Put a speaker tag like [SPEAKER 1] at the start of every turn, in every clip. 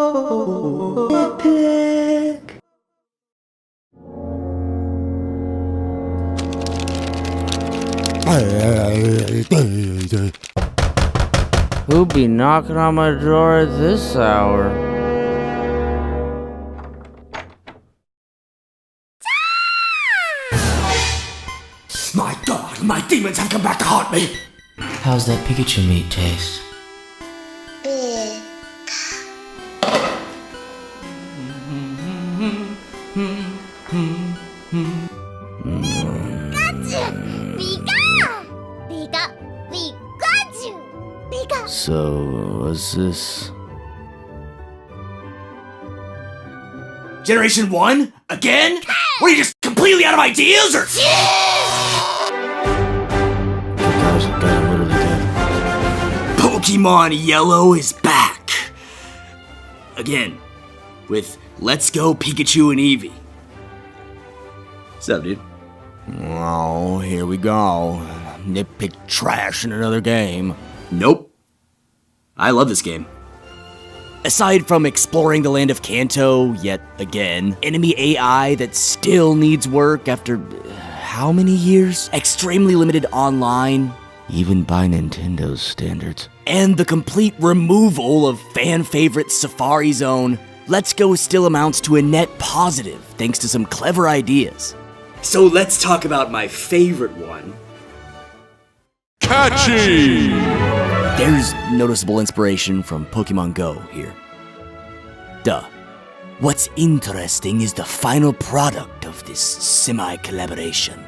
[SPEAKER 1] Oh, Nitpick.
[SPEAKER 2] Who'll be knocking on my door at this hour?
[SPEAKER 3] My god, my demons have come back to haunt me!
[SPEAKER 4] How's that Pikachu meat taste?
[SPEAKER 2] So, what's this?
[SPEAKER 3] Generation 1? Again? Were you just completely out of ideas, or?
[SPEAKER 2] Guys are literally dead.
[SPEAKER 3] Pokemon Yellow is back! Again, with Let's Go Pikachu and Eevee. What's up, dude?
[SPEAKER 2] Oh, here we go. Nitpick trash in another game.
[SPEAKER 3] Nope. I love this game. Aside from exploring the land of Kanto, yet again, enemy AI that still needs work after how many years? Extremely limited online,
[SPEAKER 2] Even by Nintendo's standards.
[SPEAKER 3] and the complete removal of fan-favorite Safari Zone, Let's Go still amounts to a net positive thanks to some clever ideas. So let's talk about my favorite one.
[SPEAKER 5] Catchy!
[SPEAKER 3] There's noticeable inspiration from Pokemon Go here. Duh. What's interesting is the final product of this semi-collaboration.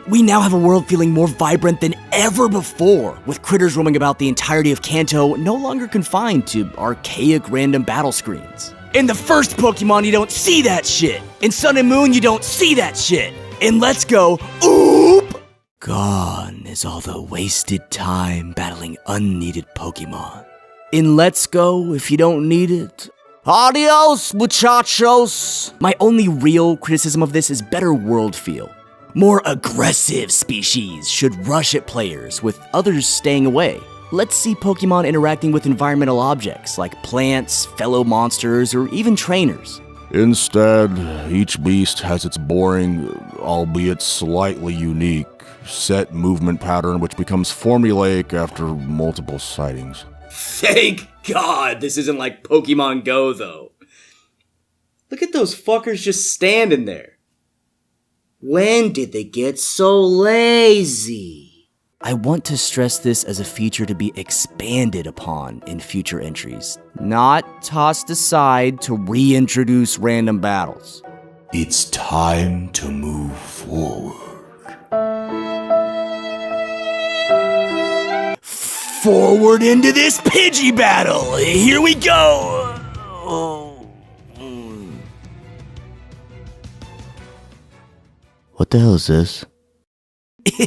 [SPEAKER 3] We now have a world feeling more vibrant than ever before, with critters roaming about the entirety of Kanto, no longer confined to archaic random battle screens. In the first Pokemon, you don't see that shit. In Sun and Moon, you don't see that shit. In Let's Go, oop! Gone is all the wasted time battling unneeded Pokemon. In Let's Go, if you don't need it, adios, muchachos! My only real criticism of this is better world feel. More aggressive species should rush at players, with others staying away. Let's see Pokemon interacting with environmental objects like plants, fellow monsters, or even trainers.
[SPEAKER 5] Instead, each beast has its boring, albeit slightly unique, set movement pattern which becomes formulaic after multiple sightings.
[SPEAKER 3] Thank God this isn't like Pokemon Go, though. Look at those fuckers just standing there. When did they get so lazy? I want to stress this as a feature to be expanded upon in future entries, not tossed aside to reintroduce random battles.
[SPEAKER 5] It's time to move forward.
[SPEAKER 3] Forward into this Pidgey battle! Here we go!
[SPEAKER 2] What the hell is this?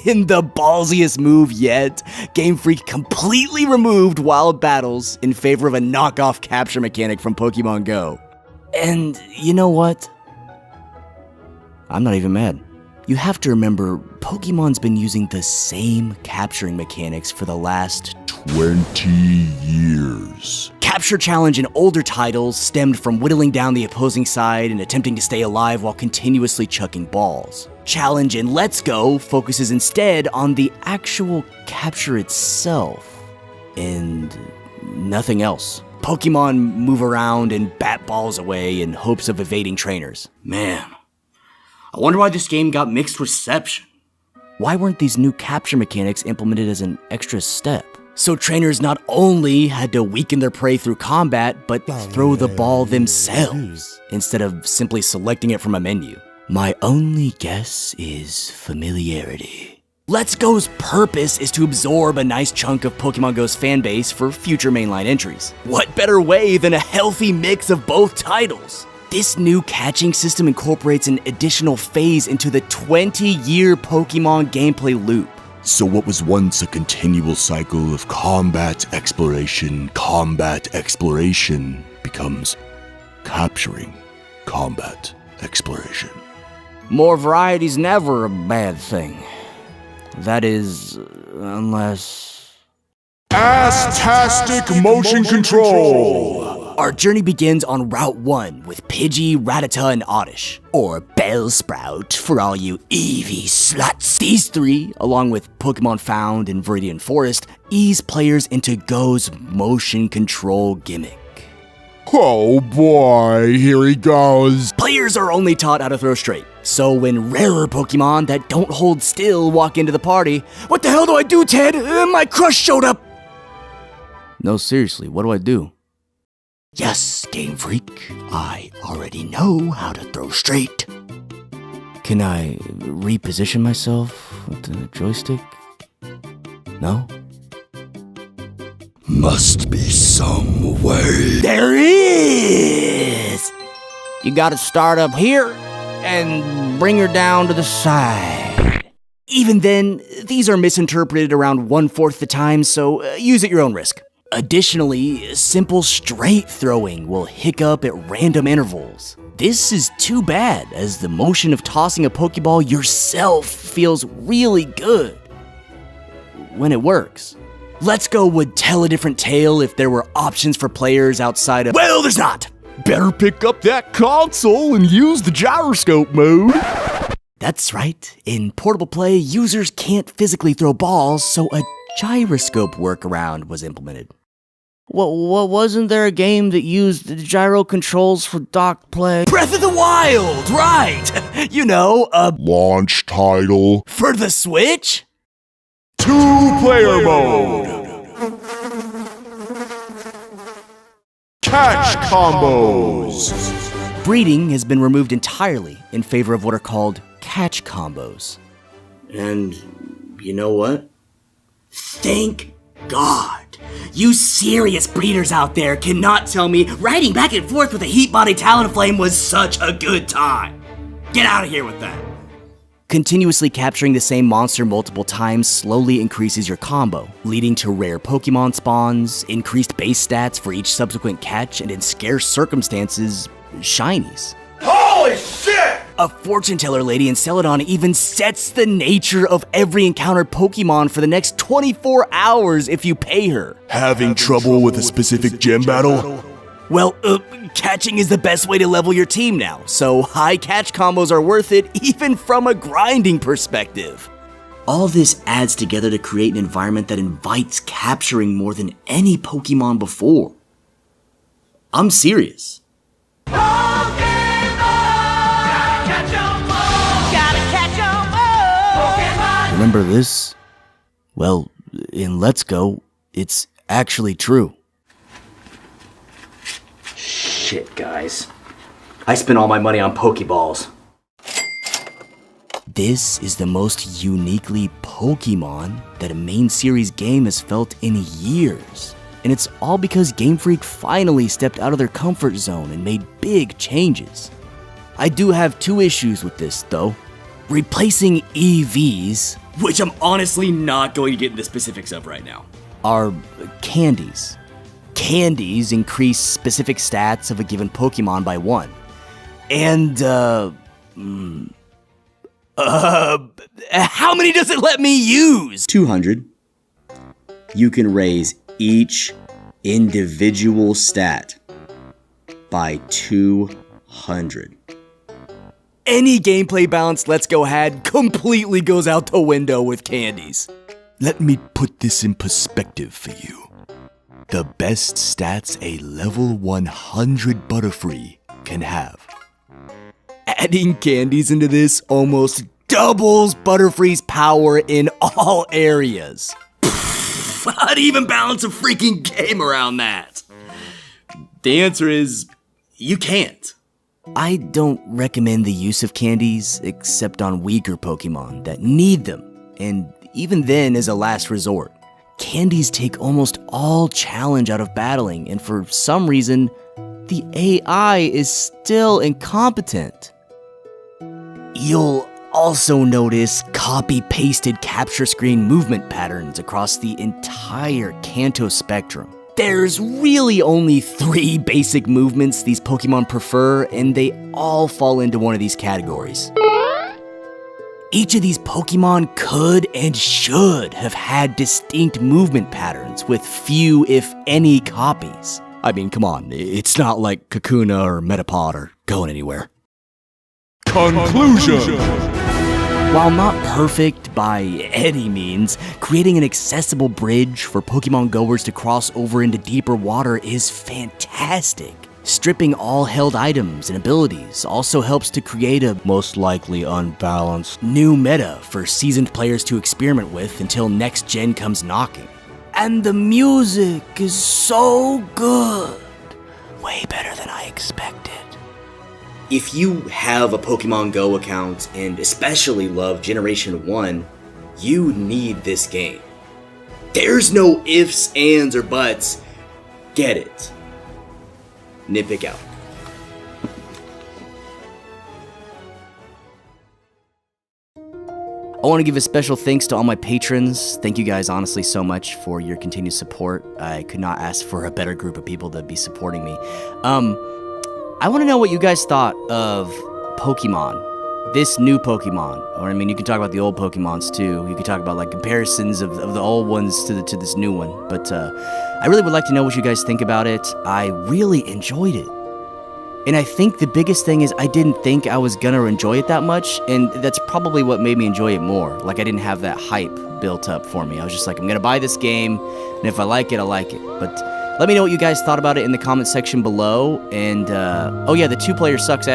[SPEAKER 3] In the ballsiest move yet, Game Freak completely removed wild battles in favor of a knockoff capture mechanic from Pokemon Go. And you know what? I'm not even mad. You have to remember, Pokemon's been using the same capturing mechanics for the last
[SPEAKER 5] 20 years.
[SPEAKER 3] Capture challenge in older titles stemmed from whittling down the opposing side and attempting to stay alive while continuously chucking balls. Challenge in Let's Go focuses instead on the actual capture itself, and nothing else. Pokemon move around and bat balls away in hopes of evading trainers. Man, I wonder why this game got mixed reception. Why weren't these new capture mechanics implemented as an extra step? So trainers not only had to weaken their prey through combat, but throw the ball themselves, instead of simply selecting it from a menu. My only guess is familiarity. Let's Go's purpose is to absorb a nice chunk of Pokemon Go's fanbase for future mainline entries. What better way than a healthy mix of both titles? This new catching system incorporates an additional phase into the 20-year Pokemon gameplay loop.
[SPEAKER 5] So what was once a continual cycle of combat exploration becomes capturing combat exploration.
[SPEAKER 3] More variety's never a bad thing. That is, unless...
[SPEAKER 5] Ass-tastic motion control!
[SPEAKER 3] Our journey begins on Route 1 with Pidgey, Rattata, and Oddish. Or Bellsprout for all you Eevee sluts. These three, along with Pokemon found in Viridian Forest, ease players into Go's motion control gimmick.
[SPEAKER 5] Oh boy, here he goes.
[SPEAKER 3] Players are only taught how to throw straight, so when rarer Pokemon that don't hold still walk into the party, what the hell do I do, Ted? My crush showed up!
[SPEAKER 2] No, seriously, what do I do?
[SPEAKER 3] Yes, Game Freak, I already know how to throw straight.
[SPEAKER 2] Can I reposition myself with the joystick? No?
[SPEAKER 3] Must be some way. There is!
[SPEAKER 2] You gotta start up here and bring her down to the side.
[SPEAKER 3] Even then, these are misinterpreted around 1/4 the time, so use at your own risk. Additionally, simple straight throwing will hiccup at random intervals. This is too bad, as the motion of tossing a Pokeball yourself feels really good when it works. Let's Go would tell a different tale if there were options for players outside of— well, there's not!
[SPEAKER 5] Better pick up that console and use the gyroscope mode.
[SPEAKER 3] That's right, in portable play, users can't physically throw balls, so a gyroscope workaround was implemented.
[SPEAKER 2] What wasn't there a game that used the gyro controls for dock play?
[SPEAKER 3] Breath of the Wild, right! You know,
[SPEAKER 5] Launch title.
[SPEAKER 3] for the Switch?
[SPEAKER 5] 2-player mode. Catch combos.
[SPEAKER 3] Breeding has been removed entirely in favor of what are called catch combos.
[SPEAKER 1] And you know what?
[SPEAKER 3] Thank God! You serious breeders out there cannot tell me riding back and forth with a Heat Body Talonflame was such a good time. Get out of here with that. Continuously capturing the same monster multiple times slowly increases your combo, leading to rare Pokemon spawns, increased base stats for each subsequent catch, and in scarce circumstances, shinies.
[SPEAKER 1] Holy shit!
[SPEAKER 3] A fortune teller lady in Celadon even sets the nature of every encountered Pokemon for the next 24 hours if you pay her.
[SPEAKER 5] Having trouble with a specific gym battle?
[SPEAKER 3] Well, catching is the best way to level your team now, so high catch combos are worth it even from a grinding perspective. All this adds together to create an environment that invites capturing more than any Pokemon before. I'm serious.
[SPEAKER 2] Remember this? Well, in Let's Go, it's actually true.
[SPEAKER 3] Shit, guys. I spent all my money on Pokeballs. This is the most uniquely Pokemon that a main series game has felt in years. And it's all because Game Freak finally stepped out of their comfort zone and made big changes. I do have 2 issues with this, though. Replacing EVs, which I'm honestly not going to get into specifics of right now, are candies. Candies increase specific stats of a given Pokemon by 1. And, how many does it let me use? 200. You can raise each individual stat by 200. Any gameplay balance Let's Go had completely goes out the window with candies.
[SPEAKER 5] Let me put this in perspective for you. The best stats a level 100 Butterfree can have.
[SPEAKER 3] Adding candies into this almost doubles Butterfree's power in all areas. How do you even balance a freaking game around that? The answer is, you can't. I don't recommend the use of candies except on weaker Pokemon that need them, and even then as a last resort. Candies take almost all challenge out of battling, and for some reason, the AI is still incompetent. You'll also notice copy-pasted capture screen movement patterns across the entire Kanto spectrum. There's really only 3 basic movements these Pokemon prefer, and they all fall into one of these categories. Each of these Pokemon could and should have had distinct movement patterns with few, if any, copies. I mean, come on, it's not like Kakuna or Metapod are going anywhere.
[SPEAKER 5] Conclusion!
[SPEAKER 3] While not perfect by any means, creating an accessible bridge for Pokemon Goers to cross over into deeper water is fantastic. Stripping all held items and abilities also helps to create a most likely unbalanced new meta for seasoned players to experiment with until next gen comes knocking. And the music is so good. Way better than I expected.
[SPEAKER 1] If you have a Pokemon Go account and especially love Generation 1, you need this game. There's no ifs, ands, or buts. Get it. Nitpick out.
[SPEAKER 3] I want to give a special thanks to all my patrons. Thank you guys honestly so much for your continued support. I could not ask for a better group of people to be supporting me. I want to know what you guys thought of Pokemon. This new Pokemon. Or I mean, you can talk about the old Pokemons too. You can talk about like comparisons of the old ones to this new one. But I really would like to know what you guys think about it. I really enjoyed it. And I think the biggest thing is I didn't think I was gonna enjoy it that much, and that's probably what made me enjoy it more. Like, I didn't have that hype built up for me. I was just like, I'm gonna buy this game, and if I like it, I like it. But let me know what you guys thought about it in the comment section below, and oh yeah, the 2-player sucks ass.